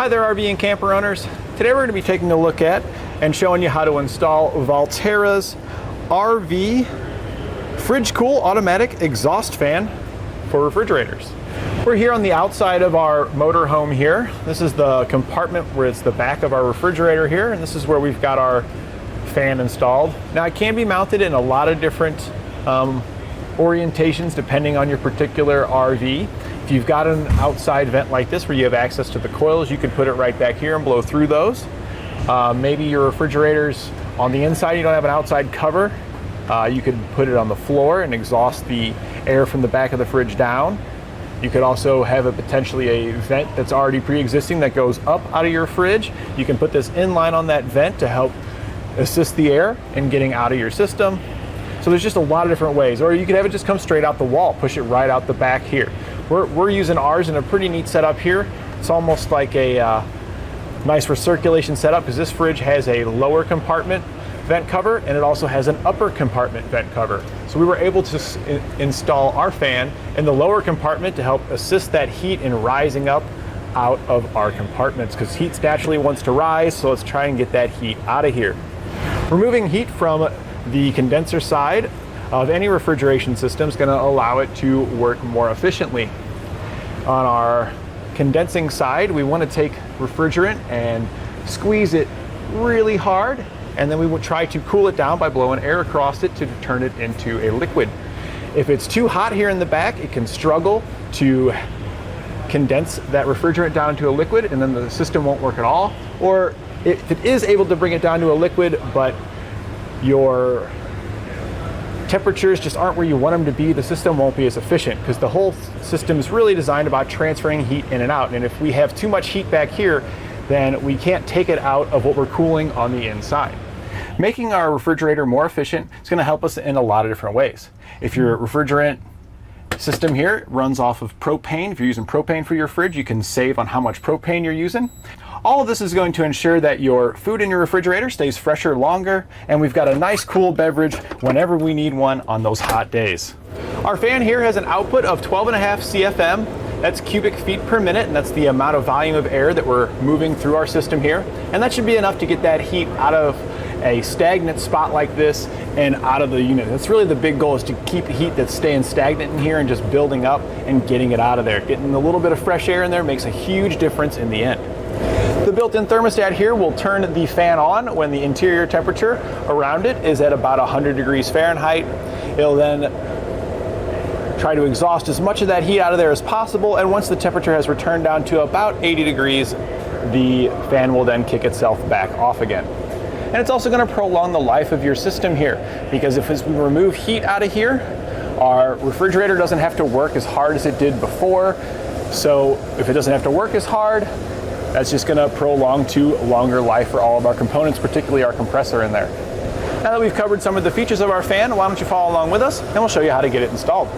Hi there, RV and camper owners. Today we're going to be taking a look at and showing you how to install Valterra's RV FridgeCool automatic exhaust fan for refrigerators. We're here on the outside of our motorhome here. This is the compartment where it's the back of our refrigerator here, and this is where we've got our fan installed. Now it can be mounted in a lot of different orientations depending on your particular RV. If you've got an outside vent like this where you have access to the coils, you can put it right back here and blow through those. Maybe your refrigerator's on the inside, you don't have an outside cover. You could put it on the floor and exhaust the air from the back of the fridge down. You could also have potentially a vent that's already pre-existing that goes up out of your fridge. You can put this in line on that vent to help assist the air in getting out of your system. So there's just a lot of different ways. Or you could have it just come straight out the wall, push it right out the back here. We're using ours in a pretty neat setup here. It's almost like a nice recirculation setup because this fridge has a lower compartment vent cover and it also has an upper compartment vent cover. So we were able to install our fan in the lower compartment to help assist that heat in rising up out of our compartments because heat naturally wants to rise, so let's try and get that heat out of here. Removing heat from the condenser side of any refrigeration system is going to allow it to work more efficiently. On our condensing side, we want to take refrigerant and squeeze it really hard, and then we will try to cool it down by blowing air across it to turn it into a liquid. If it's too hot here in the back, it can struggle to condense that refrigerant down into a liquid, and then the system won't work at all. Or if it is able to bring it down to a liquid, but your temperatures just aren't where you want them to be, the system won't be as efficient because the whole system is really designed about transferring heat in and out. And if we have too much heat back here, then we can't take it out of what we're cooling on the inside. Making our refrigerator more efficient is going to help us in a lot of different ways. If your refrigerant system here runs off of propane, if you're using propane for your fridge, you can save on how much propane you're using. All of this is going to ensure that your food in your refrigerator stays fresher longer, and we've got a nice cool beverage whenever we need one on those hot days. Our fan here has an output of 12.5 CFM. That's cubic feet per minute, and that's the amount of volume of air that we're moving through our system here. And that should be enough to get that heat out of a stagnant spot like this and out of the unit. That's really the big goal, is to keep the heat that's staying stagnant in here and just building up and getting it out of there. Getting a little bit of fresh air in there makes a huge difference in the end. The built-in thermostat here will turn the fan on when the interior temperature around it is at about 100 degrees Fahrenheit. It'll then try to exhaust as much of that heat out of there as possible, and once the temperature has returned down to about 80 degrees, the fan will then kick itself back off again. And it's also going to prolong the life of your system here, because if we remove heat out of here, our refrigerator doesn't have to work as hard as it did before. So if it doesn't have to work as hard, that's just going to prolong to longer life for all of our components, particularly our compressor in there. Now that we've covered some of the features of our fan, why don't you follow along with us and we'll show you how to get it installed.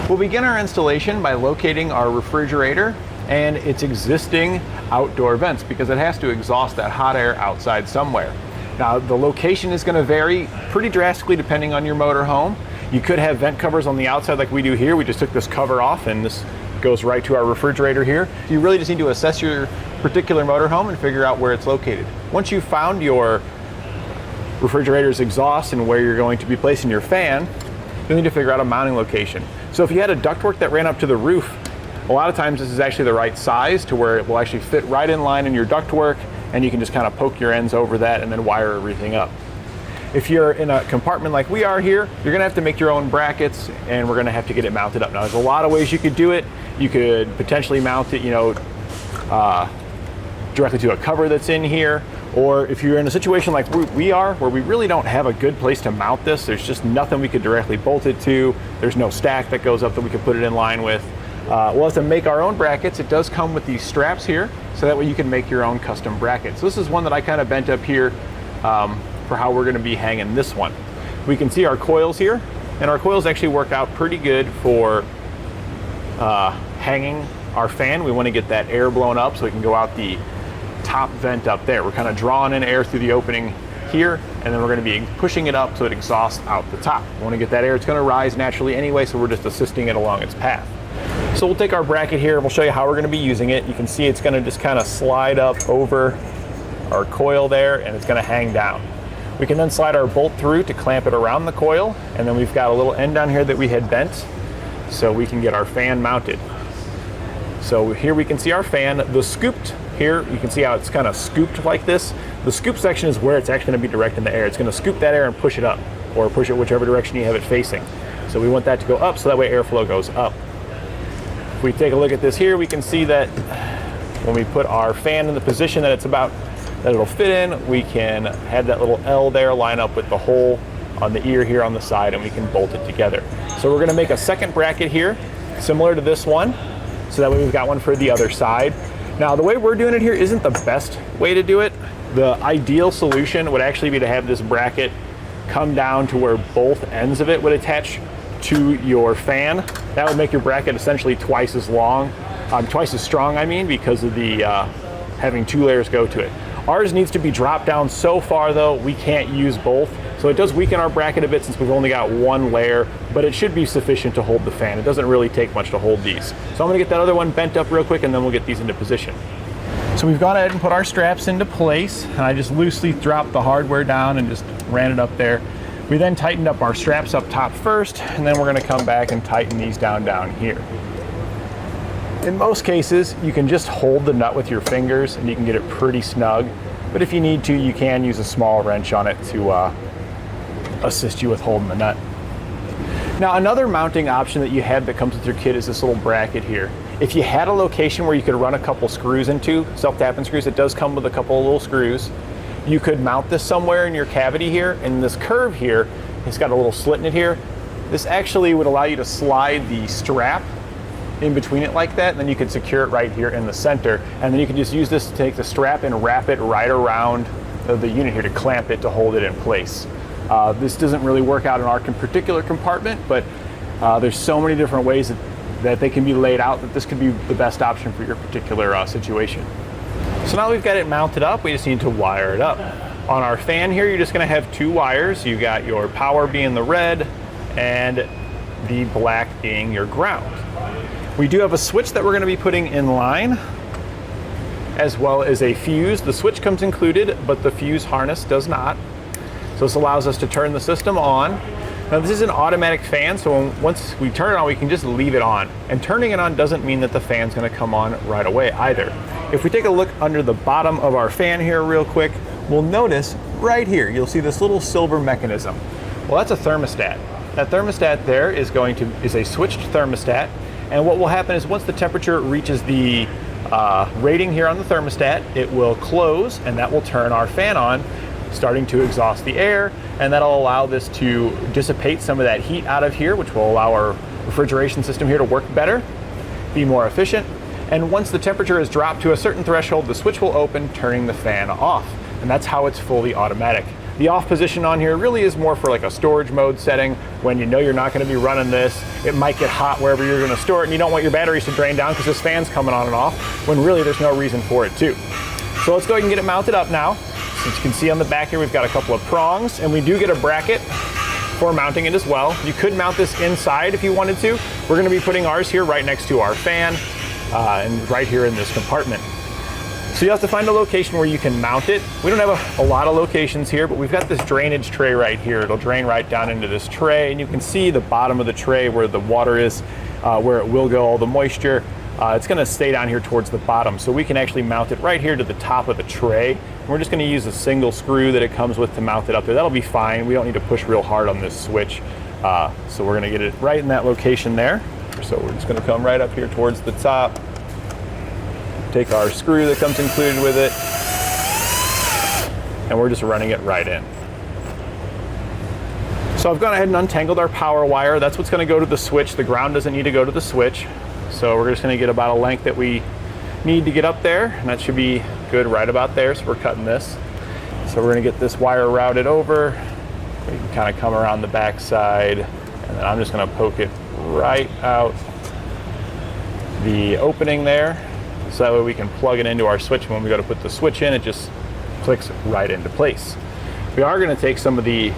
We'll begin our installation by locating our refrigerator and its existing outdoor vents, because it has to exhaust that hot air outside somewhere. Now the location is going to vary pretty drastically depending on your motorhome. You could have vent covers on the outside like we do here. We just took this cover off and this goes right to our refrigerator here. You really just need to assess your particular motorhome and figure out where it's located. Once you've found your refrigerator's exhaust and where you're going to be placing your fan, you'll need to figure out a mounting location. So if you had a ductwork that ran up to the roof, a lot of times this is actually the right size to where it will actually fit right in line in your ductwork, and you can just kind of poke your ends over that and then wire everything up. If you're in a compartment like we are here, you're going to have to make your own brackets, and we're going to have to get it mounted up. Now there's a lot of ways you could do it. You could potentially mount it, directly to a cover that's in here, or if you're in a situation like we are, where we really don't have a good place to mount this, there's just nothing we could directly bolt it to, there's no stack that goes up that we could put it in line with, we'll have to make our own brackets. It does come with these straps here, so that way you can make your own custom bracket. So this is one that I kind of bent up here for how we're going to be hanging this one. We can see our coils here, and our coils actually work out pretty good for hanging our fan. We want to get that air blown up so we can go out the top vent up there. We're kind of drawing in air through the opening here, and then we're going to be pushing it up so it exhausts out the top. We want to get that air. It's going to rise naturally anyway, so we're just assisting it along its path. So we'll take our bracket here and we'll show you how we're going to be using it. You can see it's going to just kind of slide up over our coil there, and it's going to hang down. We can then slide our bolt through to clamp it around the coil, and then we've got a little end down here that we had bent so we can get our fan mounted. So here we can see our fan. The scooped here, you can see how it's kind of scooped like this. The scoop section is where it's actually going to be directing the air. It's going to scoop that air and push it up, or push it whichever direction you have it facing. So we want that to go up so that way airflow goes up. If we take a look at this here, we can see that when we put our fan in the position that it'll fit in, we can have that little L there line up with the hole on the ear here on the side, and we can bolt it together. So we're going to make a second bracket here, similar to this one, so that way we've got one for the other side. Now, the way we're doing it here isn't the best way to do it. The ideal solution would actually be to have this bracket come down to where both ends of it would attach to your fan. That would make your bracket essentially twice as long, twice as strong, I mean, because of the having two layers go to it. Ours needs to be dropped down so far though, we can't use both. So it does weaken our bracket a bit since we've only got one layer, but it should be sufficient to hold the fan. It doesn't really take much to hold these. So I'm gonna get that other one bent up real quick and then we'll get these into position. So we've gone ahead and put our straps into place, and I just loosely dropped the hardware down and just ran it up there. We then tightened up our straps up top first, and then we're gonna come back and tighten these down here. In most cases, you can just hold the nut with your fingers and you can get it pretty snug. But if you need to, you can use a small wrench on it to assist you with holding the nut. Now, another mounting option that you have that comes with your kit is this little bracket here. If you had a location where you could run a couple screws into, self-tapping screws, it does come with a couple of little screws. You could mount this somewhere in your cavity here, and this curve here, it's got a little slit in it here. This actually would allow you to slide the strap in between it like that, and then you can secure it right here in the center, and then you can just use this to take the strap and wrap it right around the unit here to clamp it to hold it in place. This doesn't really work out in our particular compartment, but there's so many different ways that they can be laid out that this could be the best option for your particular situation. So now we've got it mounted up, we just need to wire it up. On our fan here, you're just gonna have two wires. You got your power being the red and the black being your ground. We do have a switch that we're going to be putting in line, as well as a fuse. The switch comes included, but the fuse harness does not. So this allows us to turn the system on. Now this is an automatic fan, so once we turn it on, we can just leave it on. And turning it on doesn't mean that the fan's going to come on right away either. If we take a look under the bottom of our fan here real quick, we'll notice right here, you'll see this little silver mechanism. Well, that's a thermostat. That thermostat there is a switched thermostat. And what will happen is once the temperature reaches the rating here on the thermostat, it will close, and that will turn our fan on, starting to exhaust the air, and that'll allow this to dissipate some of that heat out of here, which will allow our refrigeration system here to work better, be more efficient. And once the temperature is dropped to a certain threshold, the switch will open, turning the fan off. And that's how it's fully automatic. The off position on here really is more for like a storage mode setting when you know you're not going to be running this. It might get hot wherever you're going to store it, and you don't want your batteries to drain down because this fan's coming on and off, when really there's no reason for it to. So let's go ahead and get it mounted up now. As you can see on the back here, we've got a couple of prongs, and we do get a bracket for mounting it as well. You could mount this inside if you wanted to. We're going to be putting ours here right next to our fan and right here in this compartment. So you have to find a location where you can mount it. We don't have a lot of locations here, but we've got this drainage tray right here. It'll drain right down into this tray, and you can see the bottom of the tray where the water is, where it will go, all the moisture. It's gonna stay down here towards the bottom, so we can actually mount it right here to the top of the tray. And we're just gonna use a single screw that it comes with to mount it up there. That'll be fine. We don't need to push real hard on this switch. So we're gonna get it right in that location there. So we're just gonna come right up here towards the top. Take our screw that comes included with it, and we're just running it right in. So I've gone ahead and untangled our power wire. That's what's going to go to the switch. The ground doesn't need to go to the switch. So we're just going to get about a length that we need to get up there, and that should be good right about there. So we're cutting this. So we're going to get this wire routed over. We can kind of come around the back side, and then I'm just going to poke it right out the opening there. So that way we can plug it into our switch. When we go to put the switch in, it just clicks right into place. We are going to take some of the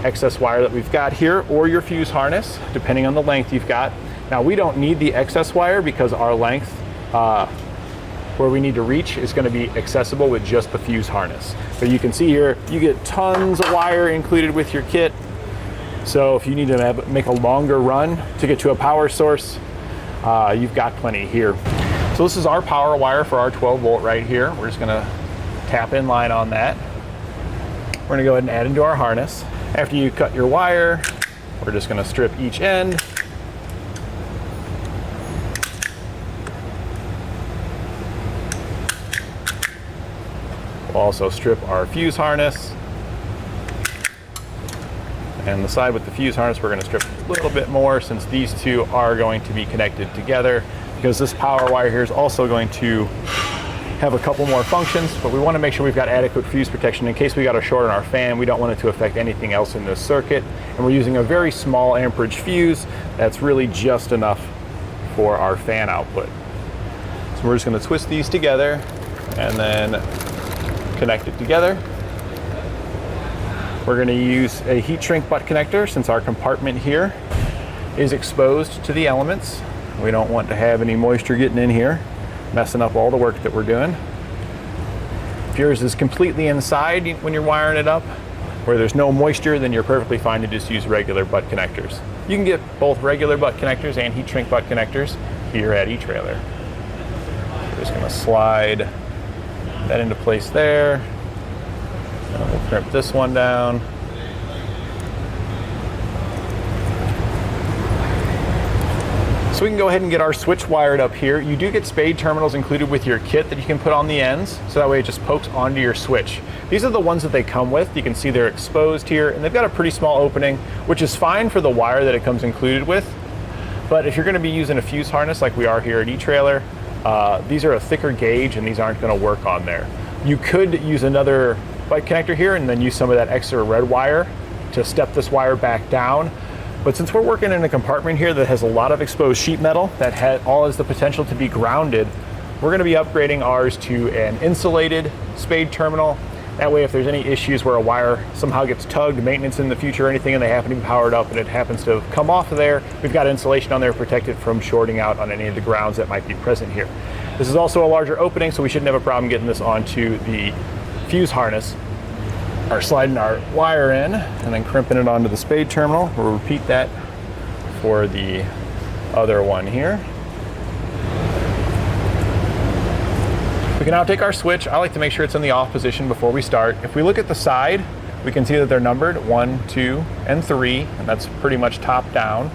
excess wire that we've got here, or your fuse harness, depending on the length you've got, and Now we don't need the excess wire because our length where we need to reach is going to be accessible with just the fuse harness. But you can see here, you get tons of wire included with your kit. So if you need to make a longer run to get to a power source, you've got plenty here. So this is our power wire for our 12 volt right here. We're just gonna tap in line on that. We're gonna go ahead and add into our harness. After you cut your wire, we're just gonna strip each end. We'll also strip our fuse harness. And the side with the fuse harness, we're gonna strip a little bit more since these two are going to be connected together, because this power wire here is also going to have a couple more functions, but we wanna make sure we've got adequate fuse protection in case we got a short on our fan. We don't want it to affect anything else in this circuit. And we're using a very small amperage fuse that's really just enough for our fan output. So we're just gonna twist these together and then connect it together. We're going to use a heat shrink butt connector since our compartment here is exposed to the elements. We don't want to have any moisture getting in here, messing up all the work that we're doing. If yours is completely inside when you're wiring it up, where there's no moisture, then you're perfectly fine to just use regular butt connectors. You can get both regular butt connectors and heat shrink butt connectors here at eTrailer. We're just going to slide that into place there. And we'll crimp this one down. So we can go ahead and get our switch wired up here. You do get spade terminals included with your kit that you can put on the ends, so that way it just pokes onto your switch. These are the ones that they come with. You can see they're exposed here, and they've got a pretty small opening, which is fine for the wire that it comes included with. But if you're going to be using a fuse harness like we are here at eTrailer, these are a thicker gauge and these aren't going to work on there. You could use another butt connector here and then use some of that extra red wire to step this wire back down. But since we're working in a compartment here that has a lot of exposed sheet metal that has the potential to be grounded, we're going to be upgrading ours to an insulated spade terminal. That way if there's any issues where a wire somehow gets tugged, maintenance in the future or anything, and they happen to be powered up and it happens to come off of there, we've got insulation on there to protect it from shorting out on any of the grounds that might be present here. This is also a larger opening, so we shouldn't have a problem getting this onto the fuse harness, or sliding our wire in and then crimping it onto the spade terminal. We'll repeat that for the other one here. We can now take our switch. I like to make sure it's in the off position before we start. If we look at the side, we can see that they're numbered 1, 2, and 3, and that's pretty much top down.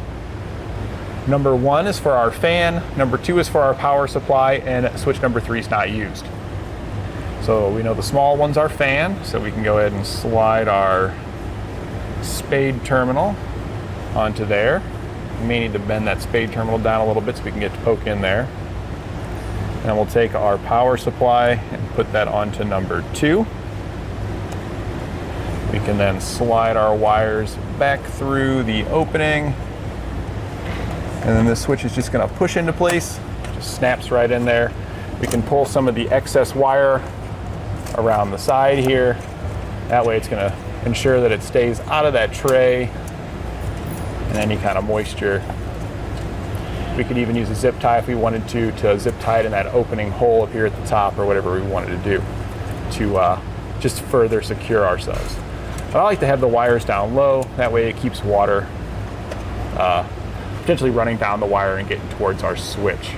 Number 1 is for our fan, number 2 is for our power supply, and switch number 3 is not used. So we know the small one's our fan, so we can go ahead and slide our spade terminal onto there. We may need to bend that spade terminal down a little bit so we can get to poke in there. And we'll take our power supply and put that onto number 2. We can then slide our wires back through the opening. And then this switch is just going to push into place. Just snaps right in there. We can pull some of the excess wire around the side here. That way it's going to ensure that it stays out of that tray and any kind of moisture. We could even use a zip tie if we wanted to zip tie it in that opening hole up here at the top or whatever we wanted to do to just further secure ourselves. But I like to have the wires down low. That way it keeps water potentially running down the wire and getting towards our switch.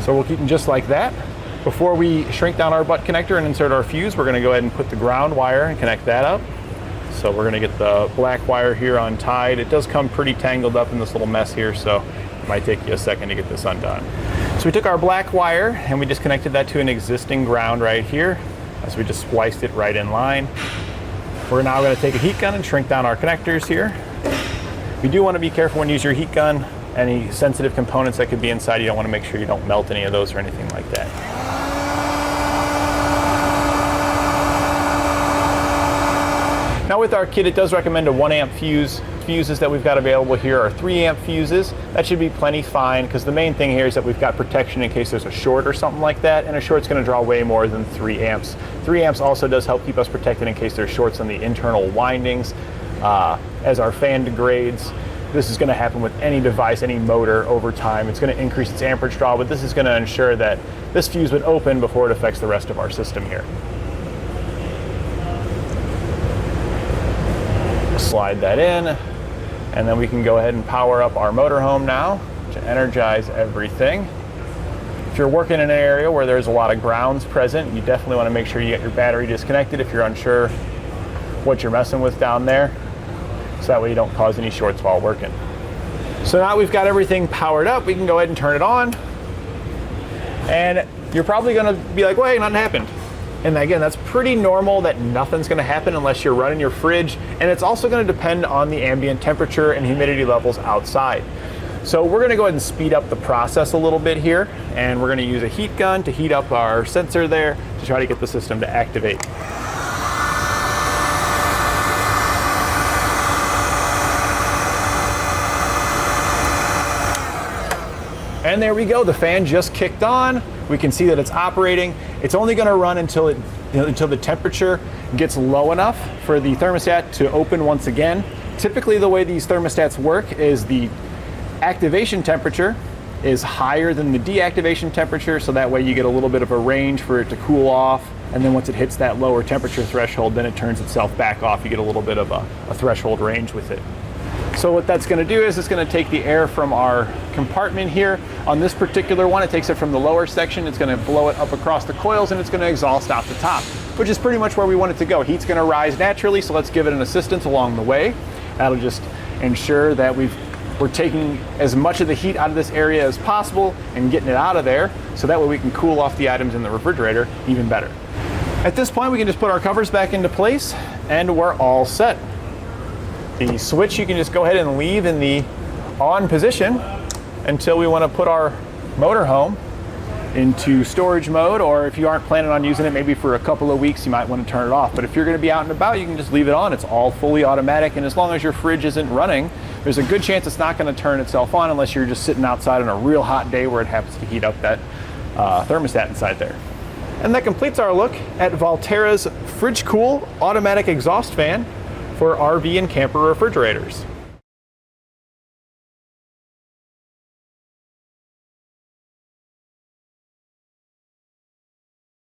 So we'll keep them just like that. Before we shrink down our butt connector and insert our fuse, we're going to go ahead and put the ground wire and connect that up. So we're going to get the black wire here untied. It does come pretty tangled up in this little mess here, so it might take you a second to get this undone. So we took our black wire and we just connected that to an existing ground right here, as we just spliced it right in line. We're now going to take a heat gun and shrink down our connectors here. You do want to be careful when you use your heat gun. Any sensitive components that could be inside, you don't want to make sure you don't melt any of those or anything like that. Now with our kit, it does recommend a 1 amp fuse. Fuses that we've got available here are 3 amp fuses. That should be plenty fine, because the main thing here is that we've got protection in case there's a short or something like that, and a short's going to draw way more than 3 amps. 3 amps also does help keep us protected in case there's shorts on the internal windings. As our fan degrades, This is going to happen with any device, any motor over time. It's going to increase its amperage draw, but this is going to ensure that this fuse would open before it affects the rest of our system here. Slide that in, and then we can go ahead and power up our motorhome now to energize everything. If you're working in an area where there's a lot of grounds present, you definitely want to make sure you get your battery disconnected if you're unsure what you're messing with down there, so that way you don't cause any shorts while working. So now we've got everything powered up, we can go ahead and turn it on. And you're probably going to be like, wait, nothing happened. And again, that's pretty normal that nothing's going to happen unless you're running your fridge. And it's also going to depend on the ambient temperature and humidity levels outside. So we're going to go ahead and speed up the process a little bit here. And we're going to use a heat gun to heat up our sensor there to try to get the system to activate. And there we go, the fan just kicked on. We can see that it's operating. It's only gonna run until the temperature gets low enough for the thermostat to open once again. Typically the way these thermostats work is the activation temperature is higher than the deactivation temperature, so that way you get a little bit of a range for it to cool off, and then once it hits that lower temperature threshold, then it turns itself back off. You get a little bit of a threshold range with it. So what that's going to do is it's going to take the air from our compartment here. On this particular one, it takes it from the lower section, it's going to blow it up across the coils, and it's going to exhaust out the top, which is pretty much where we want it to go. Heat's going to rise naturally, so let's give it an assistance along the way. That'll just ensure that we're taking as much of the heat out of this area as possible and getting it out of there, so that way we can cool off the items in the refrigerator even better. At this point, we can just put our covers back into place, and we're all set. The switch you can just go ahead and leave in the on position until we want to put our motorhome into storage mode, or if you aren't planning on using it maybe for a couple of weeks, you might want to turn it off. But if you're going to be out and about, you can just leave it on. It's all fully automatic, and as long as your fridge isn't running, there's a good chance it's not going to turn itself on unless you're just sitting outside on a real hot day where it happens to heat up that thermostat inside there. And that completes our look at Valterra's FridgeCool automatic exhaust fan for RV and camper refrigerators.